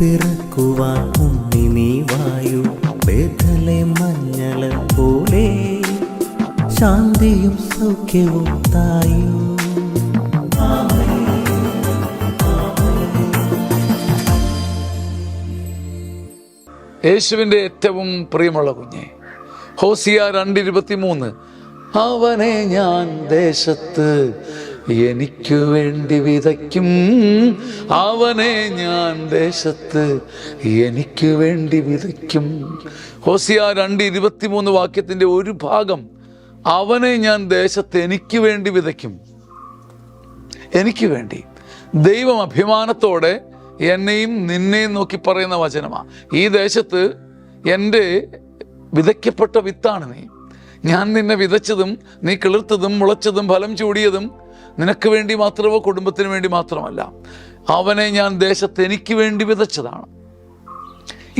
പിറക്കുവാൻ ഉണ്ണി നീ വായു, ബേഥലേം മഞ്ഞള പോലെ ശാന്തിയും സൗഖ്യവും തായു. യേശുവിൻ്റെ ഏറ്റവും പ്രിയമുള്ള കുഞ്ഞെ, ഹോസിയ 2:23, അവനെ ഞാൻ ദേശത്ത് എനിക്കു വേണ്ടി വിതയ്ക്കും, അവനെ ഞാൻ ദേശത്ത് എനിക്കു വേണ്ടി വിതയ്ക്കും. ഹോസിയ 2:23 വാക്യത്തിൻ്റെ ഒരു ഭാഗം, അവനെ ഞാൻ ദേശത്ത് എനിക്ക് വേണ്ടി വിതയ്ക്കും. എനിക്ക് വേണ്ടി. ദൈവം അഭിമാനത്തോടെ എന്നെയും നിന്നെയും നോക്കി പറയുന്ന വചനമാണ്. ഈ ദേശത്ത് എൻ്റെ വിതയ്ക്കപ്പെട്ട വിത്താണ് നീ. ഞാൻ നിന്നെ വിതച്ചതും നീ കിളിർത്തതും മുളച്ചതും ഫലം ചൂടിയതും നിനക്ക് വേണ്ടി മാത്രമോ കുടുംബത്തിന് വേണ്ടി മാത്രമല്ല, അവനെ ഞാൻ ദേശത്ത് എനിക്ക് വേണ്ടി വിതച്ചതാണ്.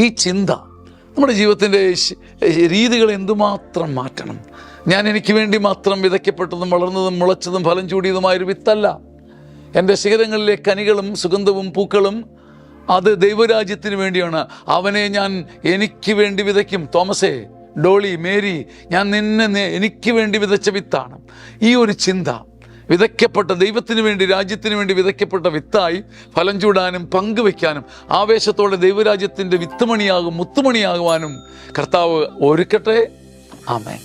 ഈ ചിന്ത നമ്മുടെ ജീവിതത്തിൻ്റെ രീതികൾ എന്തുമാത്രം മാറ്റണം. ഞാൻ എനിക്ക് വേണ്ടി മാത്രം വിതയ്ക്കപ്പെട്ടതും വളർന്നതും മുളച്ചതും ഫലം ചൂടിയതുമായൊരു വിത്തല്ല. എൻ്റെ ശിഖരങ്ങളിലെ കനികളും സുഗന്ധവും പൂക്കളും അത് ദൈവരാജ്യത്തിന് വേണ്ടിയാണ്. അവനെ ഞാൻ എനിക്ക് വേണ്ടി വിതയ്ക്കും. തോമസേ, ഡോളി, മേരി, ഞാൻ നിന്നെ എനിക്ക് വേണ്ടി വിതച്ച വിത്താണ്. ഈ ഒരു ചിന്ത വിതയ്ക്കപ്പെട്ട ദൈവത്തിന് വേണ്ടി, രാജ്യത്തിന് വേണ്ടി വിതയ്ക്കപ്പെട്ട വിത്തായി ഫലം ചൂടാനും പങ്കുവെക്കാനും ആവേശത്തോടെ ദൈവരാജ്യത്തിൻ്റെ വിത്തുമണിയാകും, മുത്തുമണിയാകുവാനും കർത്താവ് ഒരുക്കട്ടെ. ആമേൻ.